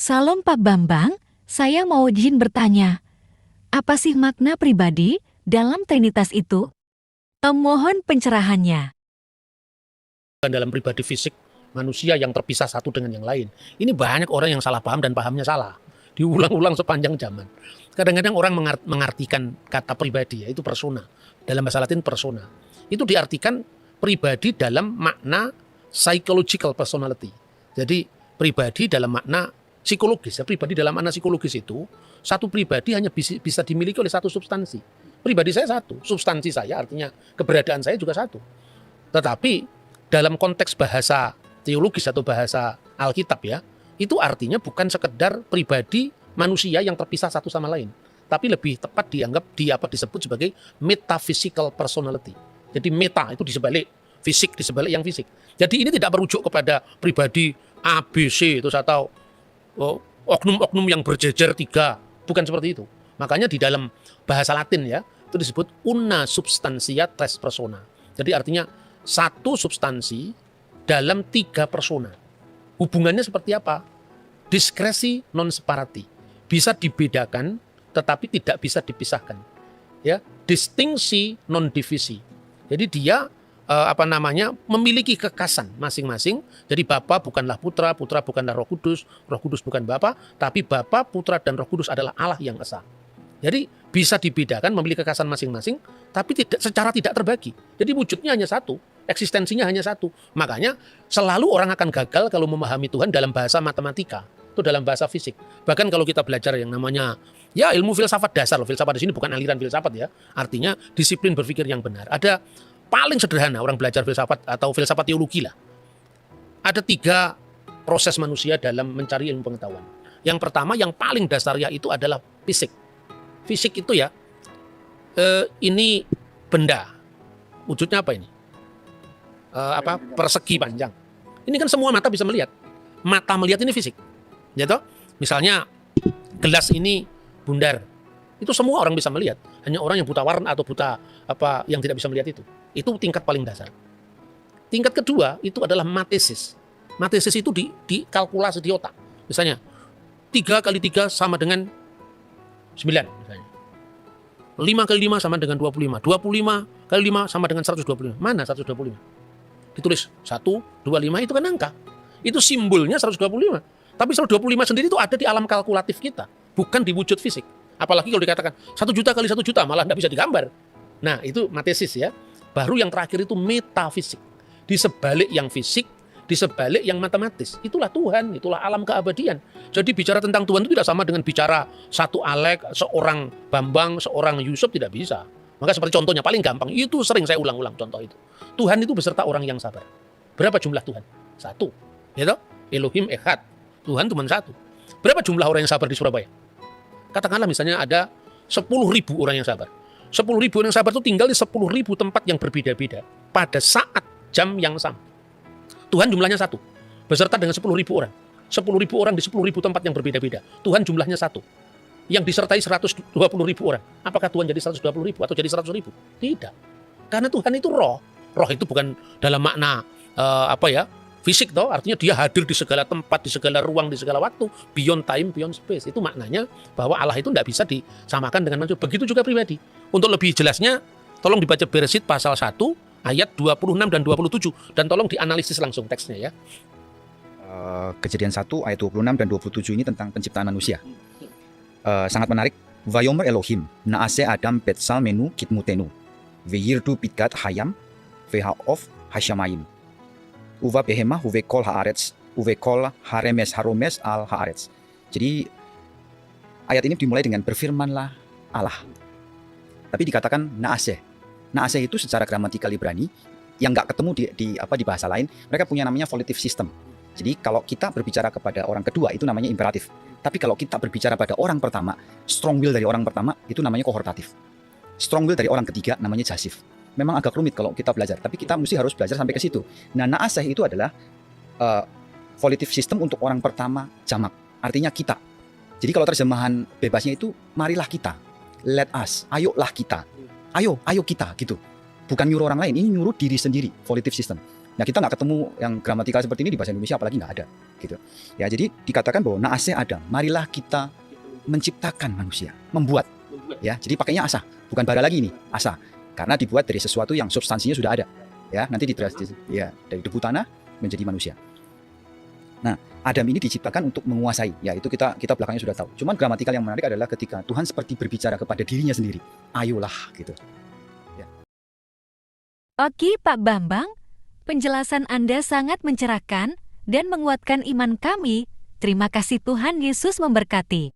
Salam Pak Bambang, saya mau izin bertanya, apa sih makna pribadi dalam Trinitas itu? Mohon pencerahannya. Dalam pribadi fisik manusia yang terpisah satu dengan yang lain. Ini banyak orang yang salah paham dan pahamnya salah. Diulang-ulang sepanjang zaman. Kadang-kadang orang mengartikan kata pribadi, yaitu persona. Dalam bahasa Latin persona. Itu diartikan pribadi dalam makna psychological personality. Jadi pribadi dalam makna psikologis. Pribadi dalam makna psikologis itu, satu pribadi hanya bisa dimiliki oleh satu substansi. Pribadi saya satu, substansi saya artinya keberadaan saya juga satu. Tetapi dalam konteks bahasa teologis atau bahasa Alkitab ya, itu artinya bukan sekedar pribadi manusia yang terpisah satu sama lain, tapi lebih tepat dianggap disebut sebagai metaphysical personality. Jadi meta itu di sebalik fisik, di sebalik yang fisik. Jadi ini tidak merujuk kepada pribadi A, B, C itu atau oknum-oknum yang berjejer tiga, bukan seperti itu. Makanya di dalam bahasa Latin ya, itu disebut una substantia tres persona. Jadi artinya satu substansi dalam tiga persona. Hubungannya seperti apa? Diskresi non separati. Bisa dibedakan tetapi tidak bisa dipisahkan. Ya, distingsi non divisi. Jadi dia memiliki kekasan masing-masing. Jadi Bapa bukanlah Putra, Putra bukanlah Roh Kudus bukan Bapa, tapi Bapa, Putra dan Roh Kudus adalah Allah yang esa. Jadi bisa dibedakan, memiliki kekasan masing-masing, tapi secara tidak terbagi. Jadi wujudnya hanya satu, eksistensinya hanya satu. Makanya selalu orang akan gagal kalau memahami Tuhan dalam bahasa matematika, itu dalam bahasa fisik. Bahkan kalau kita belajar yang namanya ya ilmu filsafat dasar, filsafat di sini bukan aliran filsafat ya, artinya disiplin berpikir yang benar. Ada paling sederhana orang belajar filsafat atau filsafat teologi lah. Ada 3 proses manusia dalam mencari ilmu pengetahuan. Yang pertama, yang paling dasariah itu adalah fisik. Fisik itu ya, ini benda. Wujudnya apa ini? Persegi panjang. Ini kan semua mata bisa melihat. Mata melihat ini fisik. Ya toh? Misalnya gelas ini bundar. Itu semua orang bisa melihat. Hanya orang yang buta warna atau buta yang tidak bisa melihat itu. Itu tingkat paling dasar. Tingkat kedua itu adalah matesis. Matesis itu dikalkulasi di otak. Misalnya 3 kali 3 sama dengan 9 misalnya. 5 kali 5 sama dengan 25. 25 kali 5 sama dengan 125. Mana 125? Ditulis 1, 2, 5 itu kan angka. Itu simbolnya 125. Tapi 125 sendiri itu ada di alam kalkulatif kita. Bukan di wujud fisik. Apalagi kalau dikatakan 1 juta kali 1 juta malah tidak bisa digambar. Nah itu matesis ya. Baru yang terakhir itu metafisik. Di sebalik yang fisik, di sebalik yang matematis. Itulah Tuhan, itulah alam keabadian. Jadi bicara tentang Tuhan itu tidak sama dengan bicara satu Alek, seorang Bambang, seorang Yusuf, tidak bisa. Maka seperti contohnya paling gampang, itu sering saya ulang-ulang contoh itu. Tuhan itu beserta orang yang sabar. Berapa jumlah Tuhan? 1. Gitu? Elohim Echad. Tuhan cuma 1. Berapa jumlah orang yang sabar di Surabaya? Katakanlah misalnya ada 10.000 orang yang sabar. 10.000 orang yang sabar itu tinggal di 10.000 tempat yang berbeda-beda. Pada saat jam yang sama. Tuhan jumlahnya 1. Beserta dengan 10.000 orang. 10.000 orang di 10.000 tempat yang berbeda-beda. Tuhan jumlahnya 1. Yang disertai 120.000 orang. Apakah Tuhan jadi 120.000 atau jadi 100.000? Tidak. Karena Tuhan itu roh. Roh itu bukan dalam makna fisik toh, artinya dia hadir di segala tempat, di segala ruang, di segala waktu, beyond time, beyond space. Itu maknanya bahwa Allah itu tidak bisa disamakan dengan manusia. Begitu juga pribadi. Untuk lebih jelasnya, tolong dibaca Bereshit pasal 1 ayat 26 dan 27 dan tolong dianalisis langsung teksnya ya. Kejadian 1 ayat 26 dan 27 ini tentang penciptaan manusia. Sangat menarik. Vayomer Elohim naase Adam betsal menu kitmutenu veyirdu pitgat hayam vehaof hasyamayim uva behema uvekol haaretz uvekol haremes haromes al haaretz. Jadi ayat ini dimulai dengan berfirmanlah Allah. Tapi dikatakan naase. Naase itu secara gramatikal Ibrani yang nggak ketemu di bahasa lain, mereka punya namanya volitive system. Jadi kalau kita berbicara kepada orang kedua itu namanya imperatif. Tapi kalau kita berbicara pada orang pertama, strong will dari orang pertama itu namanya kohortatif. Strong will dari orang ketiga namanya jasif. Memang agak rumit kalau kita belajar, tapi kita mesti harus belajar sampai ke situ. Nah, naaseh itu adalah volitive system untuk orang pertama jamak. Artinya kita. Jadi kalau terjemahan bebasnya itu marilah kita. Let us, ayolah kita. Ayo kita gitu. Bukan nyuruh orang lain, ini nyuruh diri sendiri, volitive system. Nah, kita nggak ketemu yang gramatikal seperti ini di bahasa Indonesia, apalagi nggak ada gitu. Ya, jadi dikatakan bahwa na'ase Adam, marilah kita menciptakan manusia, membuat. Ya, jadi pakainya asa, bukan bara lagi ini, asa. Karena dibuat dari sesuatu yang substansinya sudah ada. Ya, nanti ya, dari debu tanah menjadi manusia. Nah, Adam ini diciptakan untuk menguasai. Ya, itu kita belakangnya sudah tahu. Cuman gramatikal yang menarik adalah ketika Tuhan seperti berbicara kepada dirinya sendiri. Ayolah gitu. Oke Pak Bambang, penjelasan Anda sangat mencerahkan dan menguatkan iman kami. Terima kasih, Tuhan Yesus memberkati.